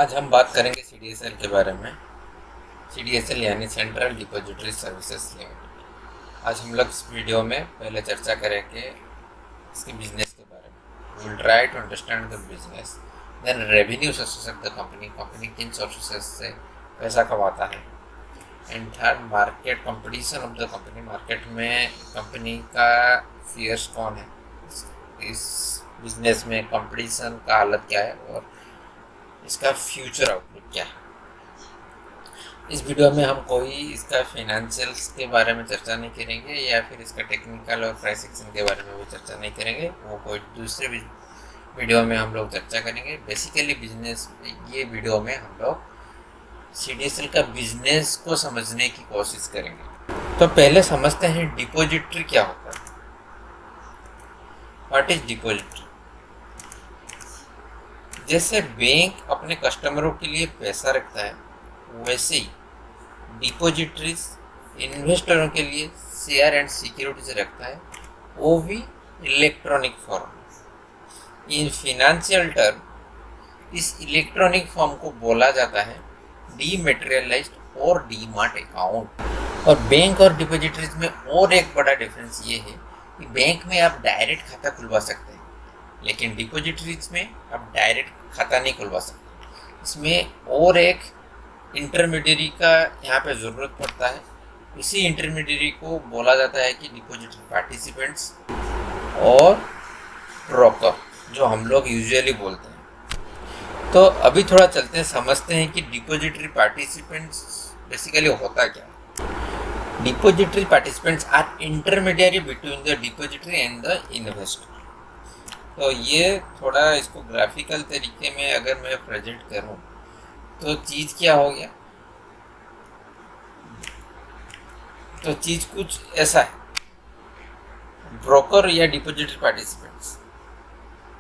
आज हम बात करेंगे सीडीएसएल के बारे में। सीडीएसएल यानी सेंट्रल डिपॉजिटरी सर्विसेज लिमिटेड। आज हम लोग इस वीडियो में पहले चर्चा करेंगे इसके बिजनेस के बारे में। We will try to understand the business, then revenue sources of the company किन सोर्सेस से पैसा कमाता है, and third market competition of the company. Market में कंपनी का फियर्स कौन है, इस बिजनेस में कंपटीशन का हालत क्या है और इसका फ्यूचर आउटलुक क्या है। इस वीडियो में हम कोई इसका फाइनेंशियल्स के बारे में चर्चा नहीं करेंगे या फिर इसका टेक्निकल और प्राइस एक्शन के बारे में भी चर्चा नहीं करेंगे, वो कोई दूसरे वीडियो में हम लोग चर्चा करेंगे। बेसिकली बिजनेस ये वीडियो में हम लोग सीडीएसएल का बिजनेस को समझने की कोशिश करेंगे। तो पहले समझते हैं डिपॉजिटरी क्या होता है। What is depository? जैसे बैंक अपने कस्टमरों के लिए पैसा रखता है, वैसे ही डिपॉजिटरीज इन्वेस्टरों के लिए शेयर एंड सिक्योरिटीज रखता है, वो भी इलेक्ट्रॉनिक फॉर्म। इन फिनेंशियल टर्म इस इलेक्ट्रॉनिक फॉर्म को बोला जाता है डीमैटेरियलाइज्ड और डीमार्ट अकाउंट। और बैंक और डिपॉजिटरीज में और एक बड़ा डिफरेंस ये है कि बैंक में आप डायरेक्ट खाता खुलवा सकते हैं, लेकिन डिपॉजिटरीज में आप डायरेक्ट खाता नहीं खुलवा सकते। इसमें और एक इंटरमीडियरी का यहाँ पे ज़रूरत पड़ता है। इसी इंटरमीडियरी को बोला जाता है कि डिपॉजिटरी पार्टिसिपेंट्स और ब्रोकर, जो हम लोग यूजुअली बोलते हैं। तो अभी थोड़ा चलते हैं, समझते हैं कि डिपॉजिटरी पार्टिसिपेंट्स बेसिकली होता क्या है। Depository participants are intermediary between the depository and the investor. तो ये थोड़ा इसको ग्राफिकल तरीके में अगर मैं प्रेजेंट करूं तो चीज़ क्या हो गया, तो चीज़ कुछ ऐसा है। ब्रोकर या डिपॉजिटरी पार्टिसिपेंट्स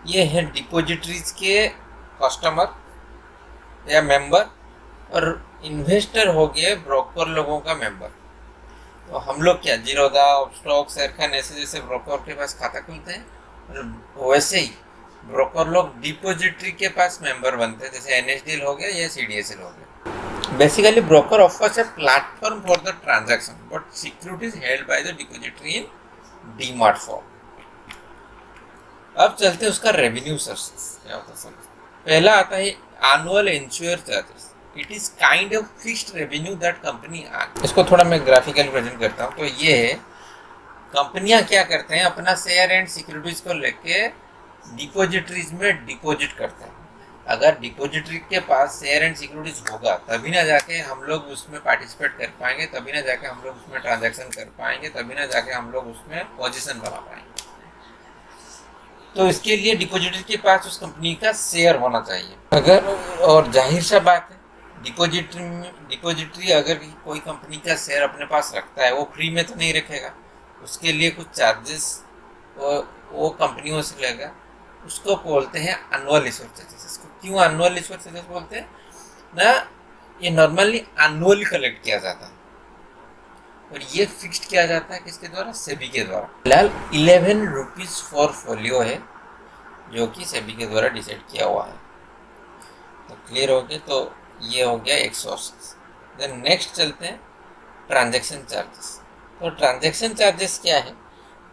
ये हैं डिपॉजिटरीज के कस्टमर या मेंबर, और इन्वेस्टर हो गए ब्रोकर लोगों का मेंबर। तो हम लोग क्या जीरोधा, स्टॉक, शेरखान ऐसे जैसे ब्रोकर के पास खाता खुलते हैं, वैसे ही ब्रोकर लोग डिपॉजिटरी के पास मेंबर बनते हैं, जैसे एनएसडीएल हो गया या सीडीएसएल हो गया। Basically broker offers a platform for the transaction but securities held by the depository in DMart form. अब चलते हैं उसका रेवेन्यू सोर्सेस क्या होता है। पहला आता है annual ensure charges. It is kind of fixed revenue that company earn. इसको थोड़ा मैं ग्राफिकली प्रेजेंट करता हूँ। तो ये है, कंपनियां क्या करते हैं, अपना शेयर एंड सिक्योरिटीज को लेके डिपॉजिटरीज में डिपॉजिट करते हैं। अगर डिपॉजिटरी के पास शेयर एंड सिक्योरिटीज होगा तभी ना जाके हम लोग उसमें पार्टिसिपेट कर पाएंगे, तभी ना जाके हम लोग उसमें ट्रांजैक्शन कर पाएंगे, तभी ना जाके हम लोग उसमें पोजीशन बना पाएंगे। तो इसके लिए डिपॉजिटरी के पास उस कंपनी का शेयर होना चाहिए। अगर, और जाहिर सा बात है, डिपॉजिटरी अगर कोई कंपनी का शेयर अपने पास रखता है, वो फ्री में तो नहीं रखेगा, उसके लिए कुछ चार्जेस वो कंपनियों से लेगा। उसको बोलते हैं एनुअल इश्योर चार्जेस। इसको क्यों एनुअल इश्योर चार्जेस बोलते हैं ना, ये नॉर्मली एनुअली कलेक्ट किया जाता है और ये फिक्स्ड किया जाता है किसके द्वारा, सेबी के द्वारा। फिलहाल 11 रुपीज़ फॉर फोलियो है जो कि सेबी के द्वारा डिसाइड किया हुआ है। तो क्लियर हो गया। तो ये हो गया एक सोर्स। देन नेक्स्ट चलते हैं ट्रांजैक्शन चार्जेस। तो ट्रांजैक्शन चार्जेस क्या है,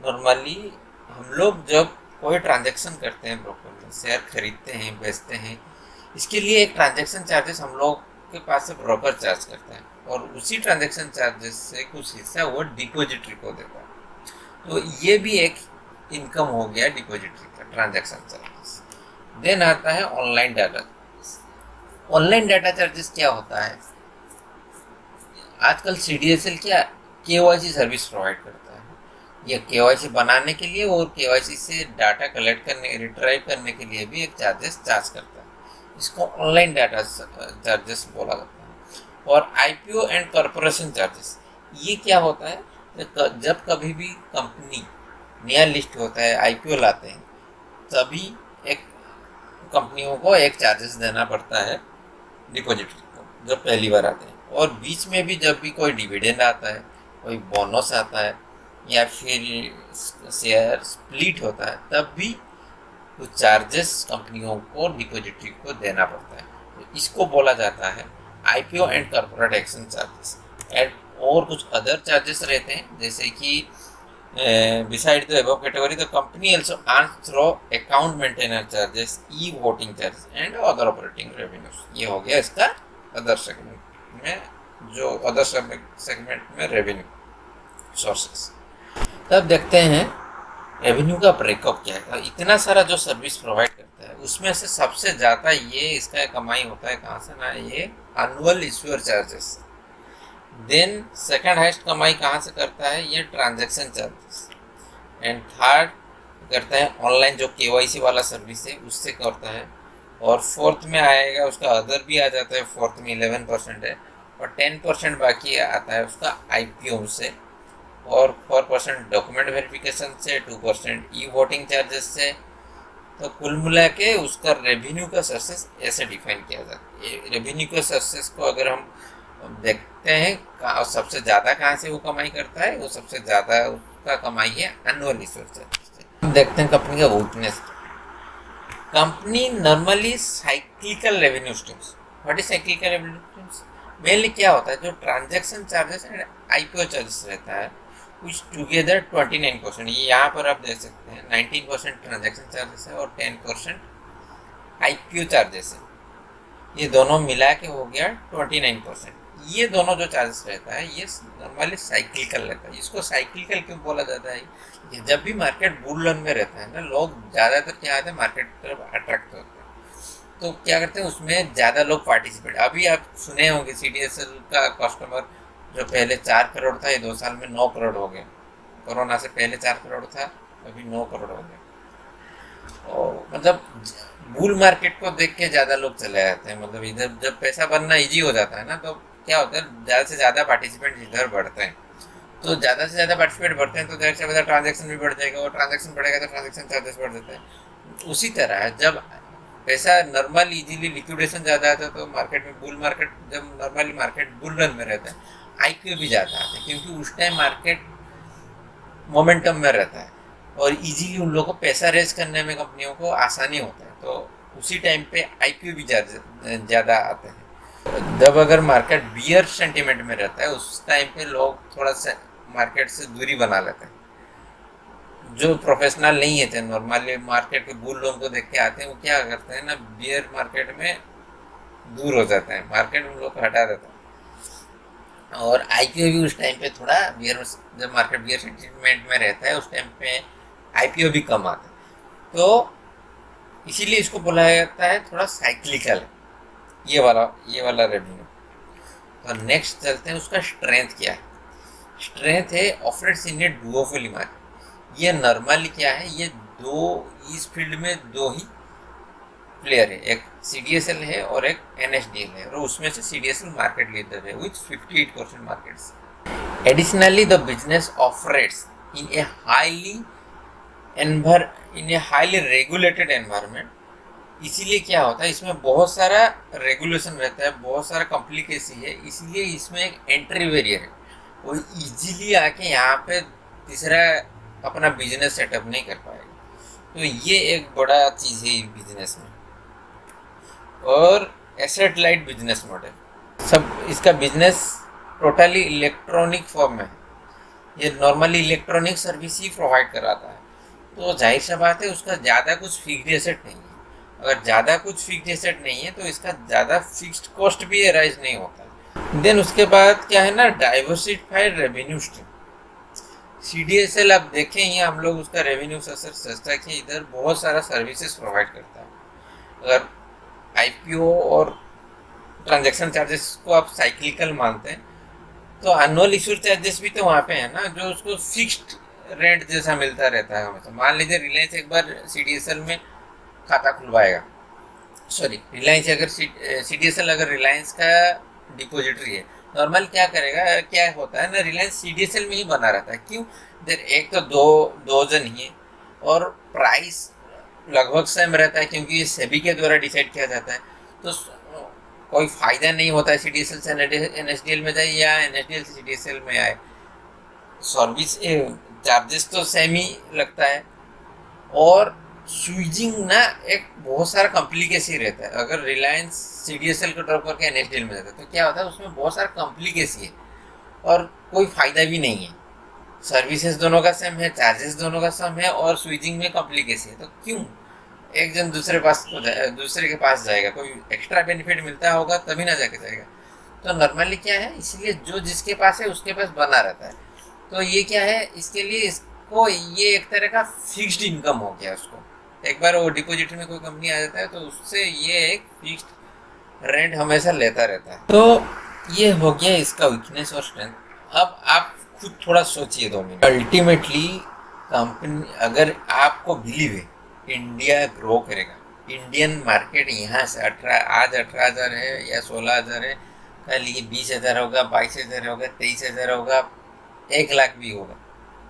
नॉर्मली हम लोग जब कोई ट्रांजैक्शन करते हैं, ब्रोकर में शेयर खरीदते हैं, बेचते हैं, इसके लिए एक ट्रांजैक्शन चार्जेस हम लोग के पास से ब्रोकर चार्ज करता है, और उसी ट्रांजैक्शन चार्जेस से कुछ हिस्सा वो डिपॉजिटरी को देता है। तो ये भी एक इनकम हो गया डिपॉजिटरी का, ट्रांजैक्शन चार्जेस। देन आता है online data. Online data charges क्या होता है, आजकल सीडीएसएल क्या केवाईसी सर्विस प्रोवाइड करता है। ये केवाईसी बनाने के लिए और केवाईसी से डाटा कलेक्ट करने, रिट्राइव करने के लिए भी एक चार्जेस चार्ज करता है। इसको ऑनलाइन डाटा चार्जेस बोला जाता है। और आईपीओ एंड कॉर्पोरेशन चार्जेस, ये क्या होता है, जब कभी भी कंपनी नया लिस्ट होता है, आईपीओ लाते हैं, तभी एक कंपनियों को एक चार्जेस देना पड़ता है डिपॉजिटरी को, जब पहली बार आते हैं। और बीच में भी जब भी कोई डिविडेंड आता है, कोई बोनस आता है, या फिर शेयर स्प्लिट होता है, तब भी कुछ चार्जेस कंपनियों को डिपॉजिटरी को देना पड़ता है। तो इसको बोला जाता है IPO and corporate action charges. And और कुछ अदर चार्जेस रहते हैं, जैसे कि beside the above category, the company also earns through account maintenance charges, e-voting charges and other operating revenues। ये हो गया इसका अदर सेगमेंट में, जो अदर सेगमेंट में रेवेन्यू सोर्सेस। तब देखते हैं रेवेन्यू का ब्रेकअप क्या है। इतना सारा जो सर्विस प्रोवाइड करता है उसमें से सबसे ज़्यादा ये इसका कमाई होता है कहाँ से ना, ये annual issuer charges. Then second highest कमाई कहाँ से करता है, ये ट्रांजैक्शन चार्जेस। एंड थर्ड करता है ऑनलाइन जो केवाईसी वाला सर्विस है उससे करता है। और फोर्थ में आएगा उसका अदर भी आ जाता है, फोर्थ में 11% है। और 10% बाकी आता है उसका आईपीओ से, और 4% डॉक्यूमेंट वेरिफिकेशन से, 2% ई वोटिंग चार्जेस से। तो कुल मिला के उसका रेवेन्यू का सोर्सेस ऐसे डिफाइन किया जाता है। रेवेन्यू के सोर्सेस को अगर हम देखते हैं सबसे ज़्यादा कहाँ से वो कमाई करता है, वो सबसे ज़्यादा उसका कमाई है एनुअल इश्यूअर चार्जेस से। हम देखते हैं कंपनी का weakness. Company normally cyclical revenue streams. What is cyclical revenue streams? Mainly क्या होता है, जो transaction charges and IPO charges रहता है विच टुगेदर 29%। ये यहाँ पर आप देख सकते हैं 19% ट्रांजैक्शन चार्जेस है और 10% आईपीओ चार्जेस है। ये दोनों मिला के हो गया 29%। ये दोनों जो चार्जेस रहता है ये नॉर्मली साइक्लिकल रहता है। इसको साइक्लिकल क्यों बोला जाता है, कि जब भी मार्केट बुल रन में रहता है ना, लोग ज़्यादातर क्या आते हैं मार्केट तरफ अट्रैक्ट होते हैं। तो क्या करते हैं उसमें ज़्यादा लोग पार्टिसिपेट। अभी आप सुने होंगे CDSL का कस्टमर जो पहले 4 करोड़ था, ये 2 साल में 9 करोड़ हो गए। कोरोना से पहले 4 करोड़ था, अभी 9 करोड़ हो गए। और मतलब बुल मार्केट को देख के ज़्यादा लोग चले जाते हैं। मतलब इधर जब पैसा बनना ईजी हो जाता है ना, तो क्या होता है ज़्यादा से ज़्यादा पार्टिसिपेंट इधर बढ़ते हैं। तो ज़्यादा से ज़्यादा पार्टिसिपेंट बढ़ते हैं तो ज़्यादा से ज़्यादा ट्रांजैक्शन भी बढ़ जाएगा, और ट्रांजैक्शन बढ़ेगा तो ट्रांजैक्शन चार्जेस बढ़ जाते हैं। उसी तरह जब पैसा नॉर्मल इजीली लिक्विडेशन ज़्यादा आता है तो मार्केट में बुल मार्केट, जब नॉर्मली मार्केट बुल रन में रहता है आईपीओ भी ज़्यादा आता है, क्योंकि उस टाइम मार्केट मोमेंटम में रहता है और इजीली उन लोगों को पैसा रेज करने में कंपनियों को आसानी होता है। तो उसी टाइम पे आईपीओ भी ज़्यादा आते हैं। जब अगर मार्केट बियर सेंटीमेंट में रहता है उस टाइम पे लोग थोड़ा सा मार्केट से दूरी बना लेते हैं। जो प्रोफेशनल नहीं है, नॉर्मली मार्केट के बुल लोगों को देख के आते हैं, वो क्या करते हैं ना, बियर मार्केट में दूर हो जाते हैं, मार्केट उन लोग को हटा देता है। और आईपीओ भी उस टाइम पे थोड़ा बियर, जब मार्केट बियर सेंटीमेंट में रहता है उस टाइम पे आईपीओ भी कम आता है। तो इसीलिए इसको बोला जाता है थोड़ा साइक्लिकल है ये वाला रेवेन्यू। तो नेक्स्ट चलते हैं उसका स्ट्रेंथ क्या है। स्ट्रेंथ है operates in A duopoly market. ये नॉर्मली क्या है, ये इस फील्ड में 2 ही प्लेयर है, एक CDSL है और एक NSDL है, और उसमें से CDSL मार्केट लीडर है with 58% markets. Additionally the business operates in a highly regulated environment. इसीलिए क्या होता है, इसमें बहुत सारा रेगुलेशन रहता है, बहुत सारा कॉम्प्लिकेसी है, इसीलिए इसमें एक एंट्री बैरियर है। वो इजीली आके यहाँ पे तीसरा अपना बिजनेस सेटअप नहीं कर पाएगा। तो ये एक बड़ा चीज़ है बिजनेस में। और एसेट लाइट बिजनेस मॉडल, सब इसका बिजनेस टोटली इलेक्ट्रॉनिक फॉर्म में है। ये नॉर्मली इलेक्ट्रॉनिक सर्विस ही प्रोवाइड कराता है। तो जाहिर सा बात है उसका ज़्यादा कुछ फिक्स्ड एसेट नहीं है। अगर ज़्यादा कुछ फिक्स्ड एसेट नहीं है तो इसका ज़्यादा फिक्स्ड कॉस्ट भी एराइज नहीं होता। देन उसके बाद क्या है ना, डाइवर्सिफाइड रेवेन्यू स्ट्रीम। CDSL आप देखें, ये हम लोग उसका रेवेन्यू सस्ता कि इधर बहुत सारा सर्विसेज प्रोवाइड करता है। अगर आईपीओ और ट्रांजैक्शन चार्जेस को आप साइक्लिकल मानते हैं तो एनुअल इश्यूअर चार्जेस भी तो वहाँ पे है ना, जो उसको फिक्स्ड रेंट जैसा मिलता रहता है हमेशा। मान लीजिए रिलायंस एक बार CDSL में खाता खुलवाएगा, सॉरी रिलायंस अगर CDSL अगर रिलायंस का डिपोजिटरी है, नॉर्मल क्या करेगा, क्या होता है ना, रिलायंस CDSL में ही बना रहता है। क्यों? देर एक तो दो जन ही है और प्राइस लगभग सेम रहता है, क्योंकि ये सेबी के द्वारा डिसाइड किया जाता है। तो कोई फ़ायदा नहीं होता है CDSL से NSDL में जाए या NSDL से CDSL में आए, सर्विस चार्जेस तो सेम ही लगता है। और स्विचिंग ना एक बहुत सारा कॉम्प्लिकेसी रहता है। अगर रिलायंस CDSL को ड्रॉप करके NSDL में जाता है तो क्या होता है, उसमें बहुत सारा कॉम्प्लिकेसी है और कोई फायदा भी नहीं है। सर्विसेज दोनों का सेम है, चार्जेस दोनों का सेम है और स्विचिंग में कॉम्प्लिकेसी है, तो क्यों एक जन दूसरे के पास जाएगा? कोई एक्स्ट्रा बेनिफिट मिलता होगा तभी ना जाके जाएगा। तो नॉर्मली क्या है, इसलिए जो जिसके पास है उसके पास बना रहता है। तो ये क्या है, इसके लिए इसको ये एक तरह का फिक्स्ड इनकम हो गया उसको। एक बार वो डिपॉजिट में कोई कंपनी आ जाता है तो उससे ये एक फिक्स्ड रेंट हमेशा लेता रहता है। तो ये हो गया इसका वीकनेस और स्ट्रेंथ। अब आप खुद थोड़ा सोचिए 2 मिनट। अल्टीमेटली कंपनी, अगर आपको बिलीव है इंडिया ग्रो करेगा, इंडियन मार्केट यहाँ से आज 18,000 है या 16,000 है, कल ये 20,000 होगा, 22,000 होगा, 23,000 होगा, 1,00,000 भी होगा,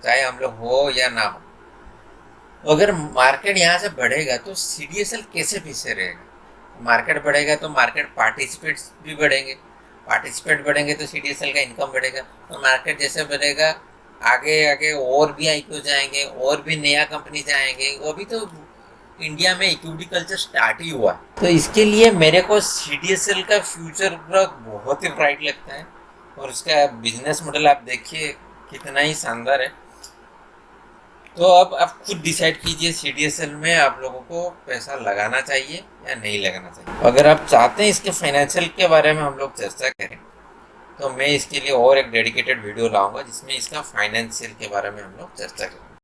चाहे हम लोग हो या ना हो। अगर मार्केट यहाँ से बढ़ेगा तो CDSL कैसे पीछे रहेगा? मार्केट बढ़ेगा तो मार्केट पार्टिसिपेट्स भी बढ़ेंगे, पार्टिसिपेट बढ़ेंगे तो CDSL का इनकम बढ़ेगा। तो मार्केट जैसे बढ़ेगा आगे आगे और भी IPO जाएंगे और भी नया कंपनी जाएंगे। वो भी तो इंडिया में इक्विटी कल्चर स्टार्ट ही हुआ। तो इसके लिए मेरे को CDSL का फ्यूचर बहुत ही ब्राइट लगता है और उसका बिजनेस मॉडल आप देखिए कितना ही शानदार है। तो अब आप खुद डिसाइड कीजिए CDSL में आप लोगों को पैसा लगाना चाहिए या नहीं लगाना चाहिए। अगर आप चाहते हैं इसके फाइनेंशियल के बारे में हम लोग चर्चा करें तो मैं इसके लिए और एक डेडिकेटेड वीडियो लाऊंगा जिसमें इसका फाइनेंशियल के बारे में हम लोग चर्चा करें।